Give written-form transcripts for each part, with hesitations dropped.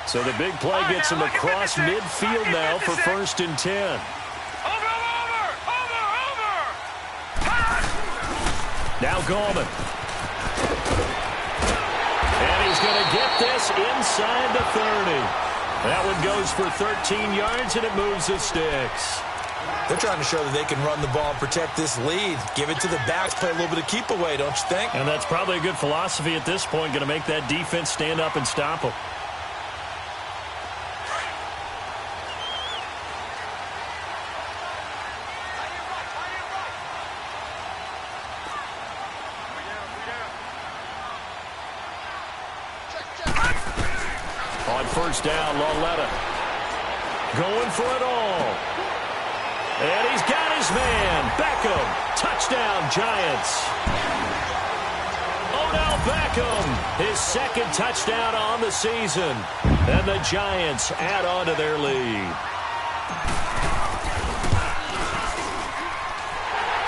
So the big play gets him across midfield now for 1st and 10. Now Gallman. And he's going to get this inside the 30. That one goes for 13 yards, and it moves the sticks. They're trying to show that they can run the ball and protect this lead. Give it to the backs, play a little bit of keep away, don't you think? And that's probably a good philosophy at this point, going to make that defense stand up and stop them. On 1st down, Lauletta going for it all. And he's got his man. Beckham. Touchdown, Giants. Odell Beckham, his 2nd touchdown on the season. And the Giants add on to their lead.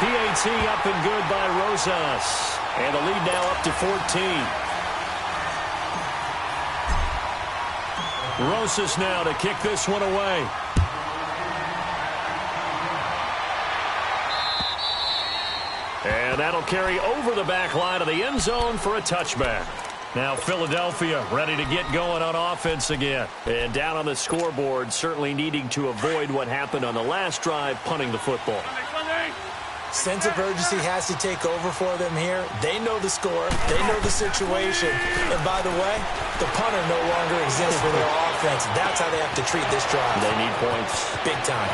PAT up and good by Rosas. And the lead now up to 14. Rosas now to kick this one away. And that'll carry over the back line of the end zone for a touchback. Now Philadelphia ready to get going on offense again. And down on the scoreboard, certainly needing to avoid what happened on the last drive, punting the football. Sense of urgency has to take over for them here. They know the score. They know the situation. And by the way, the punter no longer exists for their offense. That's how they have to treat this drive. They need points. Big time.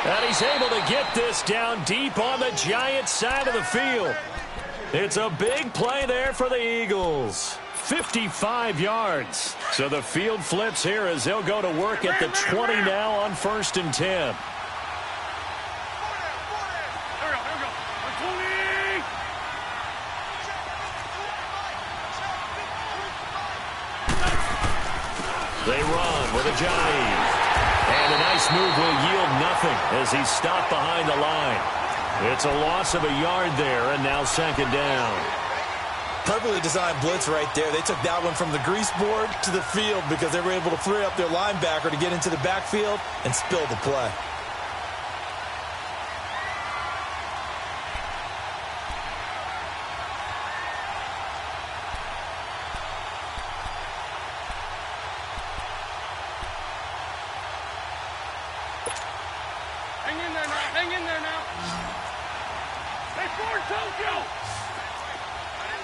And he's able to get this down deep on the Giants side of the field. It's a big play there for the Eagles. 55 yards. So the field flips here as they'll go to work at the 20 now on 1st and 10. They run with a jive. And a nice move will yield nothing as he's stopped behind the line. It's a loss of a yard there, and now 2nd down. Perfectly designed blitz right there. They took that one from the grease board to the field because they were able to free up their linebacker to get into the backfield and spill the play. Hang in there now. Hey, forward, Tokyo. There we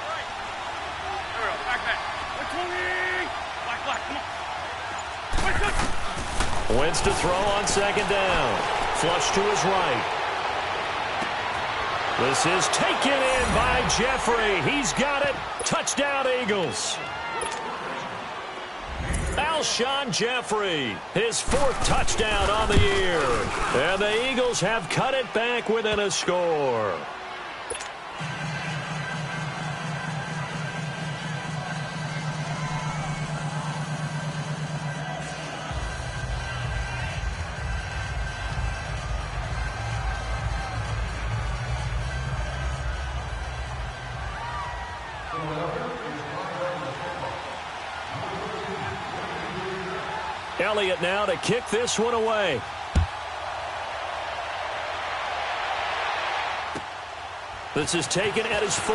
go. Back. Black. Come on. Wentz to throw on 2nd down. Flush to his right. This is taken in by Jeffrey. He's got it. Touchdown, Eagles. Alshon Jeffrey, his 4th touchdown on the year. And the Eagles have cut it back within a score. Elliott now to kick this one away. This is taken at his 4.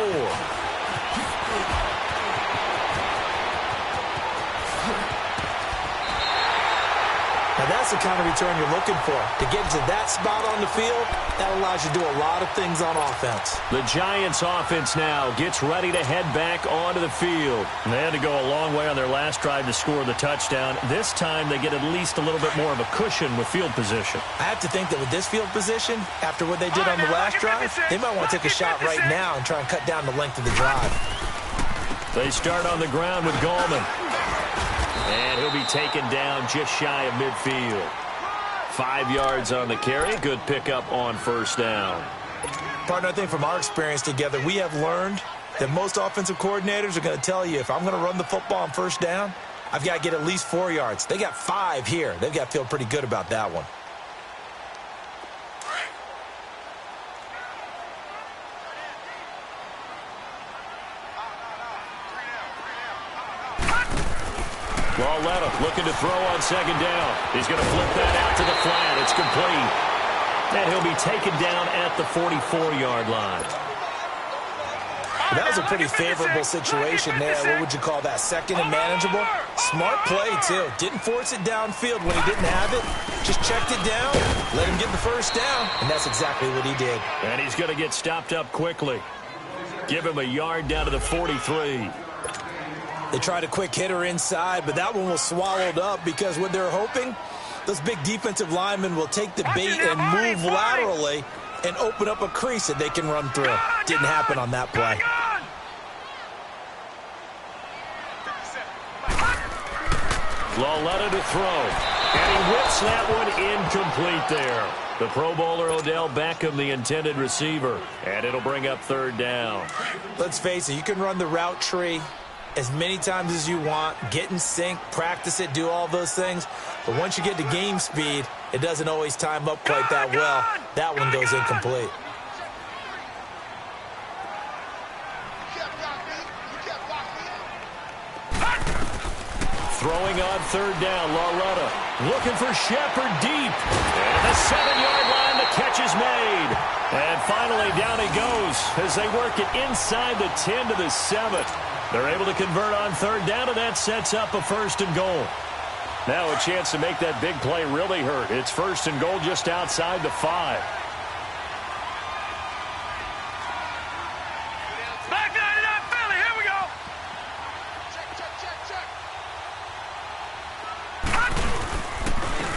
Now that's the kind of return you're looking for. To get to that spot on the field, that allows you to do a lot of things on offense. The Giants offense now gets ready to head back onto the field. And they had to go a long way on their last drive to score the touchdown. This time they get at least a little bit more of a cushion with field position. I have to think that with this field position, after what they did on the last drive, they might want to take a shot right now and try and cut down the length of the drive. They start on the ground with Gallman. And he'll be taken down just shy of midfield. 5 yards on the carry. Good pickup on 1st down. Partner, I think from our experience together, we have learned that most offensive coordinators are going to tell you, if I'm going to run the football on 1st down, I've got to get at least 4 yards. They got 5 here. They've got to feel pretty good about that one. Lauletta looking to throw on second down. He's going to flip that out to the flat. It's complete. And he'll be taken down at the 44-yard line. That was a pretty favorable situation there. What would you call that? Second and manageable? Smart play, too. Didn't force it downfield when he didn't have it. Just checked it down, let him get the first down, and that's exactly what he did. And he's going to get stopped up quickly. Give him a yard down to the 43. They tried a quick hitter inside, but that one was swallowed up because what they're hoping, those big defensive linemen will take the bait and move laterally and open up a crease that they can run through. Didn't happen on that play. Lauletta to throw. And he whips that one incomplete there. The Pro Bowler Odell Beckham, the intended receiver. And it'll bring up third down. Let's face it, you can run the route tree as many times as you want, get in sync, practice it, do all those things. But once you get to game speed, it doesn't always time up quite that well. That one goes incomplete. Throwing on third down, Lauletta looking for Shepard deep. And the 7-yard line, the catch is made. And finally down he goes as they work it inside the 10 to the 7. They're able to convert on third down, and that sets up a first and goal. Now a chance to make that big play really hurt. It's first and goal just outside the 5.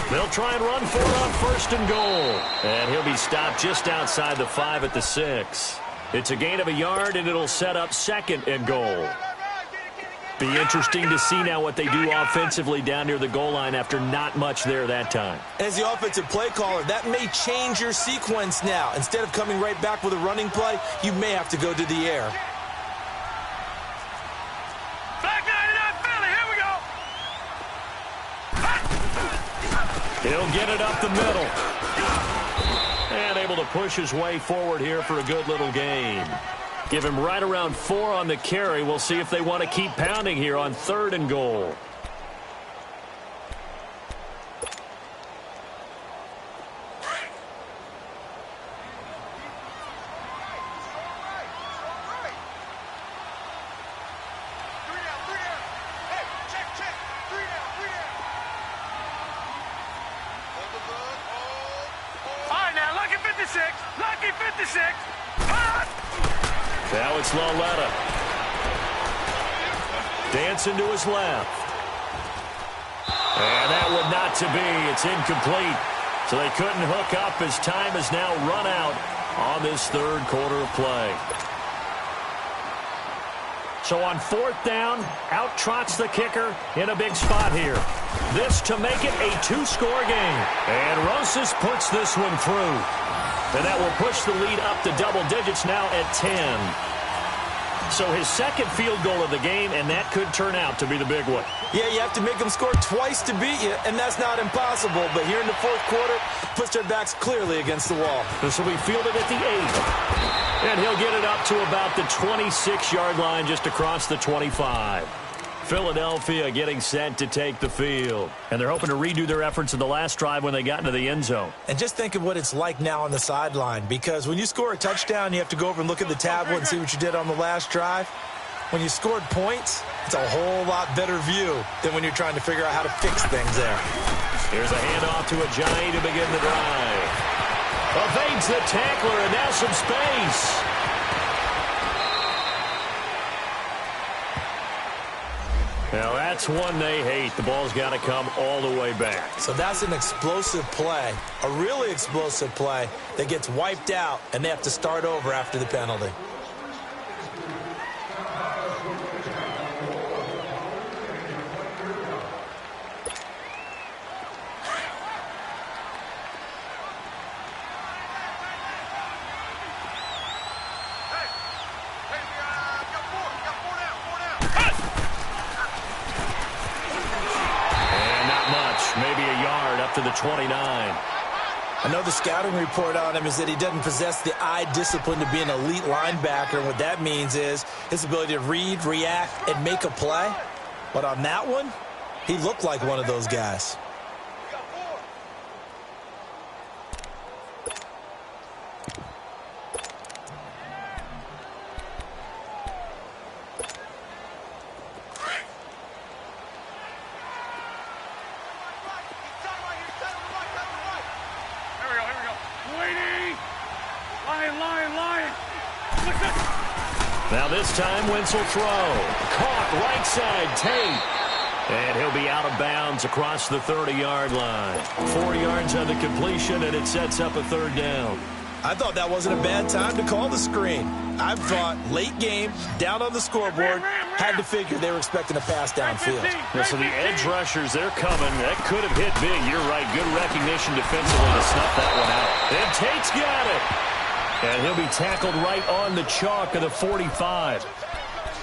They'll try and run for it on first and goal. And he'll be stopped just outside the 5 at the 6. It's a gain of a yard, and it'll set up second and goal. Be interesting to see now what they do offensively down near the goal line after not much there that time. As the offensive play caller, that may change your sequence now. Instead of coming right back with a running play, you may have to go to the air. He'll get it up the middle. And able to push his way forward here for a good little gain. Give him right around 4 on the carry. We'll see if they want to keep pounding here on third and goal. Now it's Lauletta. Dancing to his left. And that would not to be. It's incomplete. So they couldn't hook up as time has now run out on this third quarter of play. So on fourth down, out trots the kicker in a big spot here. This to make it a 2-score game. And Rosas puts this one through. And that will push the lead up to double digits now at 10. So his second field goal of the game, and that could turn out to be the big one. Yeah, you have to make them score twice to beat you, and that's not impossible. But here in the fourth quarter, puts their backs clearly against the wall. This will be fielded at the 8. And he'll get it up to about the 26-yard line just across the 25. Philadelphia getting set to take the field. And they're hoping to redo their efforts in the last drive when they got into the end zone. And just think of what it's like now on the sideline, because when you score a touchdown, you have to go over and look at the tablet and see what you did on the last drive. When you scored points, it's a whole lot better view than when you're trying to figure out how to fix things there. Here's a handoff to Ajayi to begin the drive. Evades the tackler, and now some space. Now that's one they hate. The ball's got to come all the way back. So that's an explosive play, a really explosive play that gets wiped out, and they have to start over after the penalty. To the 29. I know the scouting report on him is that he doesn't possess the eye discipline to be an elite linebacker. And what that means is his ability to read, react, and make a play. But on that one, He looked like one of those guys. Now this time, Wentz will throw. Caught right side, Tate. And he'll be out of bounds across the 30-yard line. 4 yards on the completion, and it sets up a third down. I thought that wasn't a bad time to call the screen. I thought late game, down on the scoreboard, had to figure they were expecting a pass downfield. Yeah, so the edge rushers, they're coming. That could have hit big. You're right. Good recognition defensively to snuff that one out. And Tate's got it. And he'll be tackled right on the chalk of the 45.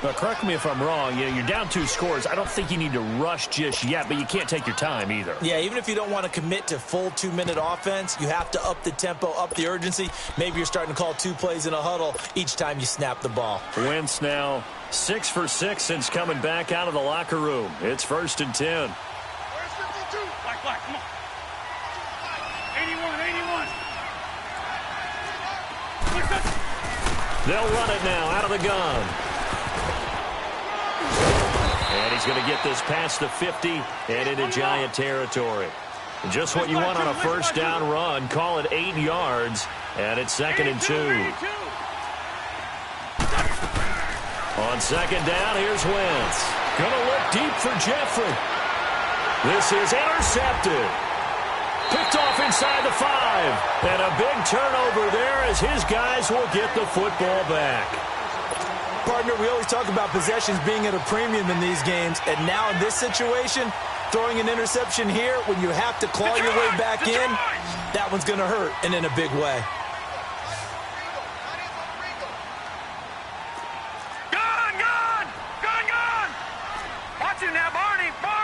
Now, correct me if I'm wrong. You're down 2 scores. I don't think you need to rush just yet, but you can't take your time either. Yeah, even if you don't want to commit to full 2-minute offense, you have to up the tempo, up the urgency. Maybe you're starting to call 2 plays in a huddle each time you snap the ball. Wentz now 6 for 6 since coming back out of the locker room. It's 1st and 10. Where's 52? Black, come on. 81. They'll run it now out of the gun. And he's going to get this past the 50 and into Giant territory. Just what you want on a first down run. Call it 8 yards, and it's 2nd and 2. On 2nd down, here's Wentz. Going to look deep for Jeffrey. This is intercepted. Picked off inside the 5. And a big turnover there as his guys will get the football back. Partner, we always talk about possessions being at a premium in these games, and now in this situation, throwing an interception here when you have to claw your way back in, that one's going to hurt, and in a big way. Gone! Watch it now, Barney! Gone!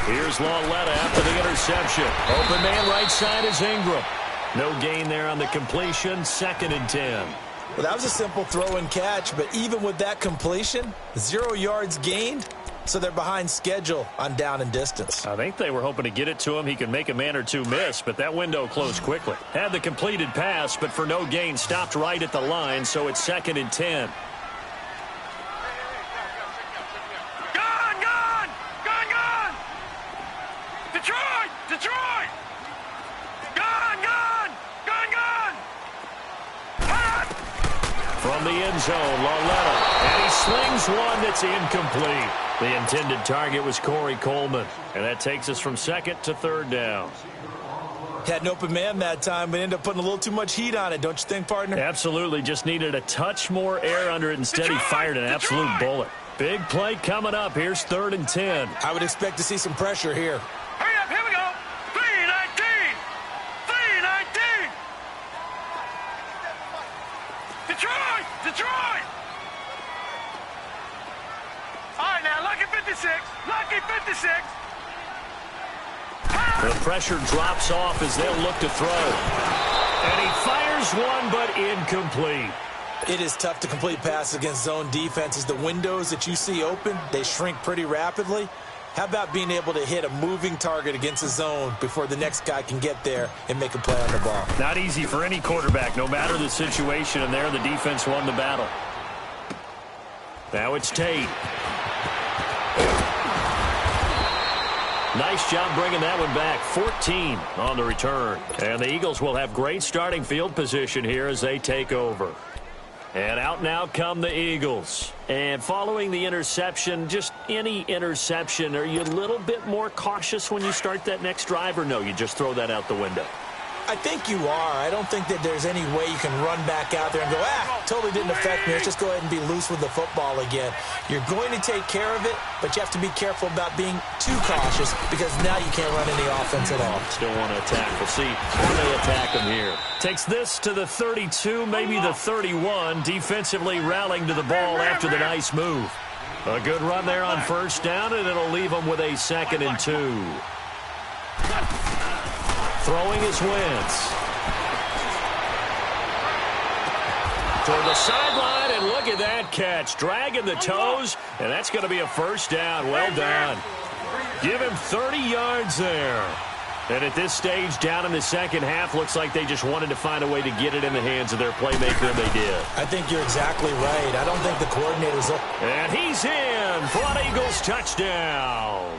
Here's Lauletta after the interception. Open man right side is Ingram. No gain there on the completion. 2nd and 10. Well, that was a simple throw and catch, but even with that completion, 0 yards gained, so they're behind schedule on down and distance. I think they were hoping to get it to him. He could make a man or two miss, but that window closed quickly. Had the completed pass, but for no gain, stopped right at the line, so it's 2nd and 10. Detroit! Gone! From the end zone, Lauletta, and he slings one that's incomplete. The intended target was Corey Coleman, and that takes us from 2nd to 3rd down. Had an open man that time, but ended up putting a little too much heat on it, don't you think, partner? Absolutely, just needed a touch more air under it. Instead, he fired an absolute bullet. Big play coming up. Here's 3rd and 10. I would expect to see some pressure here. Hurry up, here we go. 3-19. Detroit! All right, now, lucky 56. The pressure drops off as they'll look to throw. And he fires one, but incomplete. It is tough to complete passes against zone defenses. The windows that you see open, they shrink pretty rapidly. How about being able to hit a moving target against a zone before the next guy can get there and make a play on the ball? Not easy for any quarterback, no matter the situation, and there the defense won the battle. Now it's Tate. Nice job bringing that one back. 14 on the return. And the Eagles will have great starting field position here as they take over. And out now come the Eagles. And following the interception, just any interception, are you a little bit more cautious when you start that next drive, or no, you just throw that out the window? I think you are. I don't think that there's any way you can run back out there and go, totally didn't affect me. Let's just go ahead and be loose with the football again. You're going to take care of it, but you have to be careful about being too cautious because now you can't run any offense at all. Still want to attack. We'll see how they attack them here. Takes this to the 32, maybe the 31. Defensively rallying to the ball after the nice move. A good run there on first down, and it'll leave them with a 2nd and 2. Throwing is Wentz. Toward the sideline, and look at that catch. Dragging the toes, and that's going to be a first down. Well done. Give him 30 yards there. And at this stage, down in the second half, looks like they just wanted to find a way to get it in the hands of their playmaker, and they did. I think you're exactly right. I don't think the coordinators... And he's in for an Eagles touchdown.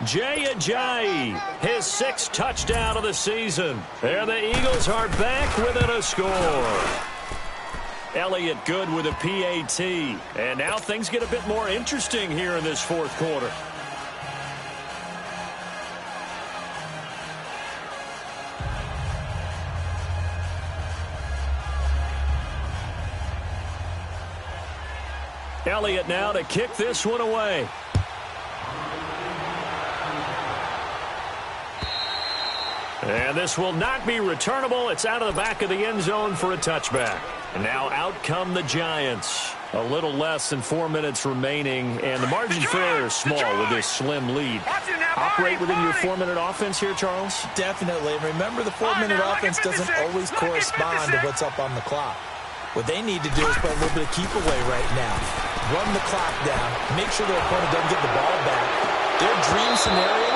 Jay Ajayi, his 6th touchdown of the season. And the Eagles are back within a score. Elliott good with a PAT. And now things get a bit more interesting here in this fourth quarter. Elliott now to kick this one away. And this will not be returnable. It's out of the back of the end zone for a touchback. And now out come the Giants. A little less than 4 minutes remaining, and the margin for error is small with this slim lead. Operate within your 4-minute offense here, Charles? Definitely. Remember, the 4-minute offense doesn't always correspond to what's up on the clock. What they need to do is play a little bit of keep away right now. Run the clock down. Make sure their opponent doesn't get the ball back. Their dream scenario,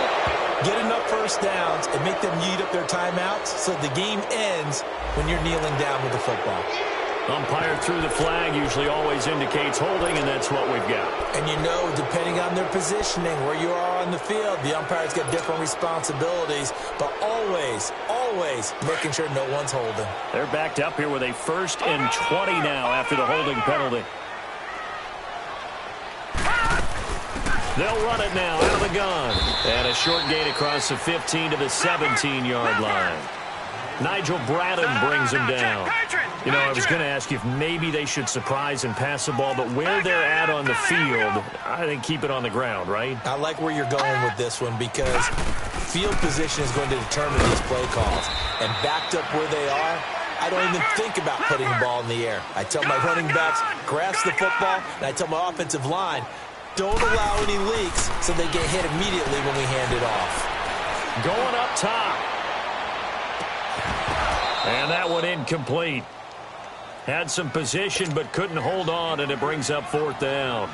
get enough first downs and make them eat up their timeouts so the game ends when you're kneeling down with the football. Umpire through the flag usually always indicates holding, and that's what we've got. And you know, depending on their positioning, where you are on the field, the umpire's got different responsibilities, but always, always making sure no one's holding. They're backed up here with a 1st and 20 now after the holding penalty. They'll run it now out of the gun. And a short gain across the 15 to the 17-yard line. Nigel Bradham brings him down. You know, I was going to ask you if maybe they should surprise and pass the ball, but where they're at on the field, I think keep it on the ground, right? I like where you're going with this one because field position is going to determine these play calls. And backed up where they are, I don't even think about putting the ball in the air. I tell my running backs, grasp the football, and I tell my offensive line, don't allow any leaks so they get hit immediately when we hand it off. Going up top. And that one incomplete. Had some position but couldn't hold on, and it brings up 4th down.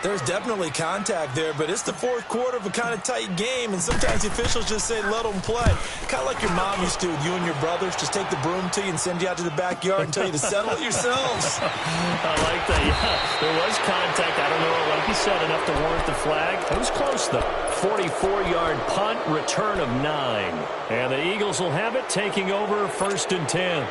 There's definitely contact there, but it's the fourth quarter of a kind of tight game, and sometimes the officials just say, let them play. Kind of like your mom used to with you and your brothers. Just take the broom to you and send you out to the backyard and tell you to settle it yourselves. I like that. Yeah, there was contact. I don't know, like you said, enough to warrant the flag. It was close, though. 44-yard punt, return of 9. And the Eagles will have it, taking over 1st and 10.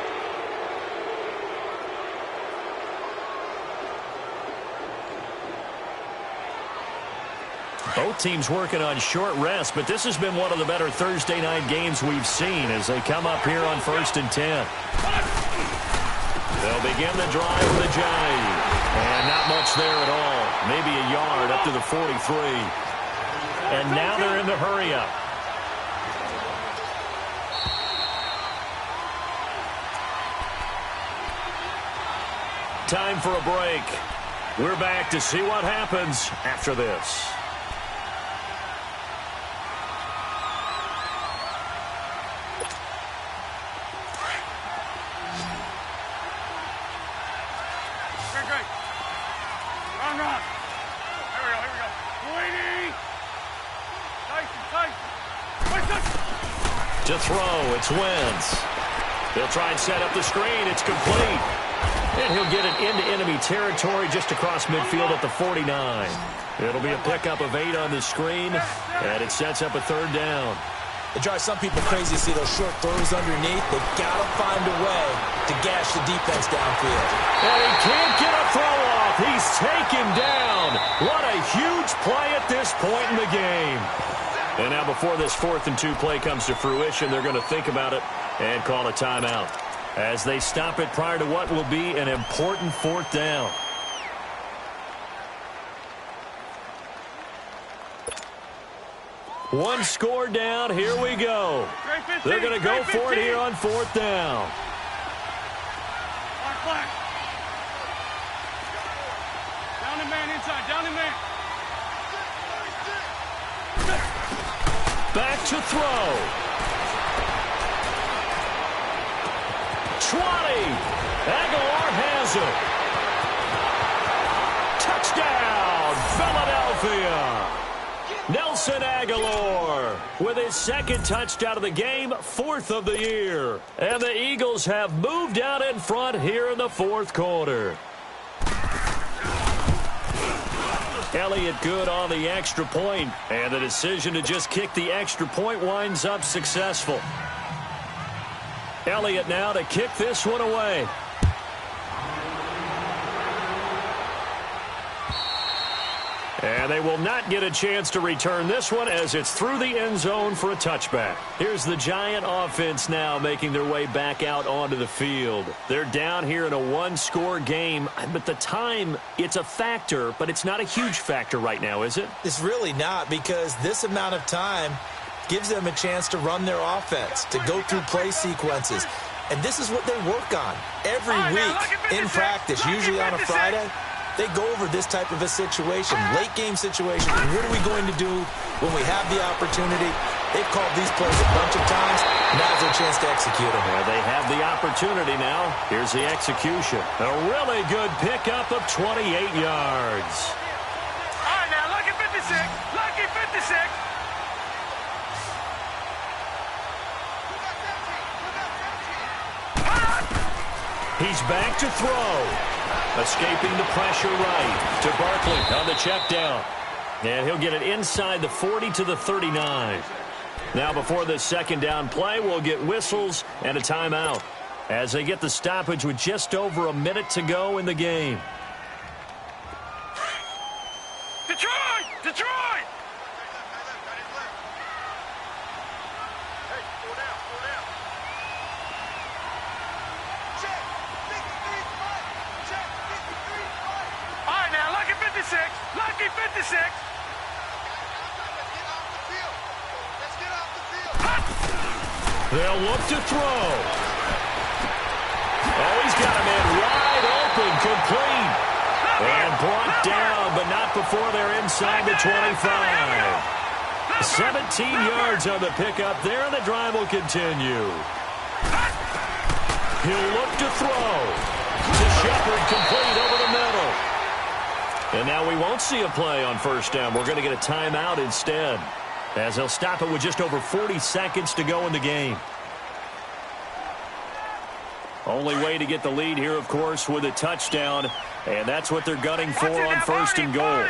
Both teams working on short rest, but this has been one of the better Thursday night games we've seen as they come up here on 1st and 10. They'll begin the drive with Ajayi. And not much there at all. Maybe a yard up to the 43. And now they're in the hurry-up. Time for a break. We're back to see what happens after this. To throw, it's Wentz. They'll try and set up the screen. It's complete. And he'll get it into enemy territory just across midfield at the 49. It'll be a pickup of 8 on the screen, and it sets up a 3rd down. It drives some people crazy to see those short throws underneath. They've got to find a way to gash the defense downfield. And he can't get a throw off. He's taken down. What a huge play at this point in the game. And now before this 4th and 2 play comes to fruition, they're going to think about it and call a timeout as they stop it prior to what will be an important 4th down. One score down. Here we go. They're going to go for it here on 4th down. Down the man inside. Down the man. Back to throw. Aguilar has it. Touchdown, Philadelphia. Nelson Aguilar with his second touchdown of the game, 4th of the year. And the Eagles have moved out in front here in the 4th quarter. Elliott good on the extra point, and the decision to just kick the extra point winds up successful. Elliott now to kick this one away. And they will not get a chance to return this one as it's through the end zone for a touchback. Here's the Giant offense now making their way back out onto the field. They're down here in a one-score game, but the time, it's a factor, but it's not a huge factor right now, is it? It's really not, because this amount of time gives them a chance to run their offense, to go through play sequences. And this is what they work on every week in practice, usually on a Friday. They go over this type of a situation, late-game situation. What are we going to do when we have the opportunity? They've called these plays a bunch of times. Now's their chance to execute them. Yeah, they have the opportunity now. Here's the execution. A really good pickup of 28 yards. All right, now, lucky 56. Lucky 56. He's back to throw. Escaping the pressure right to Barkley on the check down. And he'll get it inside the 40 to the 39. Now before this second down play, we'll get whistles and a timeout as they get the stoppage with just over a minute to go in the game. Detroit! Detroit! Lucky 56. They'll look to throw. Oh, he's got a man wide open, complete. And brought down, but not before they're inside the 25. 17 yards on the pickup there, and the drive will continue. He'll look to throw. To Shepard, complete over the middle. And now we won't see a play on first down. We're going to get a timeout instead, as they'll stop it with just over 40 seconds to go in the game. Only way to get the lead here, of course, with a touchdown, and that's what they're gunning for on first and goal.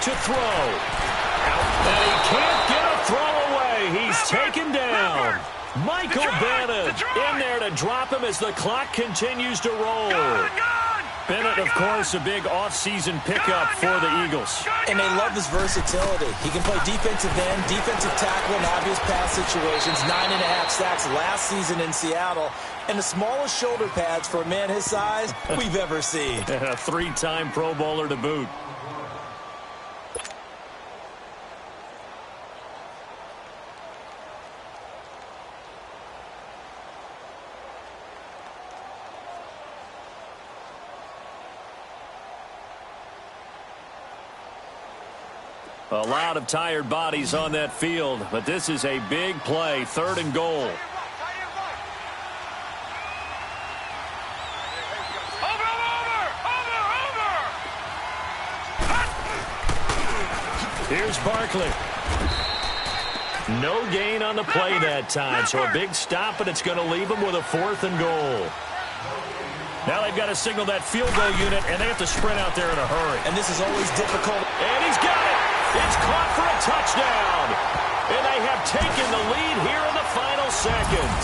To throw. And he can't get a throw away. He's taken down. Michael Bennett in there to drop him as the clock continues to roll. Bennett, of course, a big offseason pickup for the Eagles. And they love his versatility. He can play defensive end, defensive tackle in obvious pass situations, 9.5 sacks last season in Seattle, and the smallest shoulder pads for a man his size we've ever seen. A 3-time Pro Bowler to boot. A lot of tired bodies on that field, but this is a big play, 3rd and goal. Here's Barkley. No gain on the play that time, so a big stop, and it's going to leave them with a 4th and goal. Now they've got to signal that field goal unit, and they have to sprint out there in a hurry. And this is always difficult. And he's got it. It's caught for a touchdown. And they have taken the lead here in the final seconds.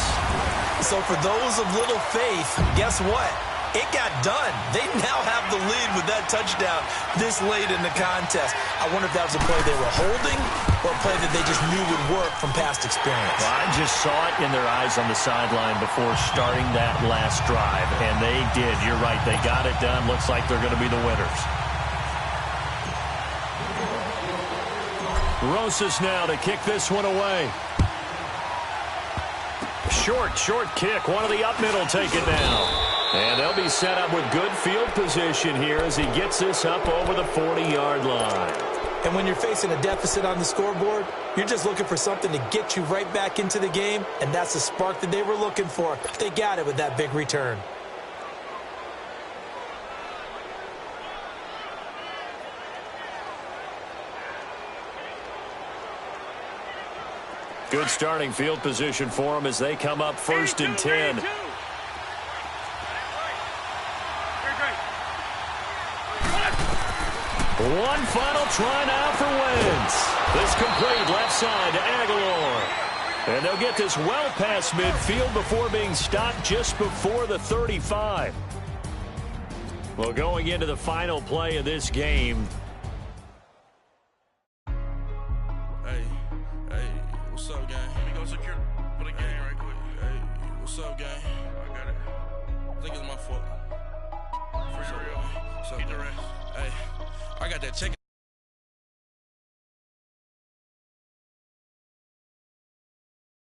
So for those of little faith, guess what? It got done. They now have the lead with that touchdown this late in the contest. I wonder if that was a play they were holding or a play that they just knew would work from past experience. Well, I just saw it in their eyes on the sideline before starting that last drive, and they did. You're right. They got it done. Looks like they're going to be the winners. Rosas now to kick this one away. short kick. One of the up middle take it down. And they'll be set up with good field position here as he gets this up over the 40-yard line. And when you're facing a deficit on the scoreboard, you're just looking for something to get you right back into the game, and that's the spark that they were looking for. They got it with that big return. Good starting field position for them as they come up 1st and 10. One final try now for Wentz. This complete left side to Aguilar. And they'll get this well past midfield before being stopped just before the 35. Well, going into the final play of this game. Hey, what's up, gang? Let me go secure for the game right quick. Hey, what's up, gang? I got it. I think it's my fault. For real. Keep the rest. Hey, I got that check.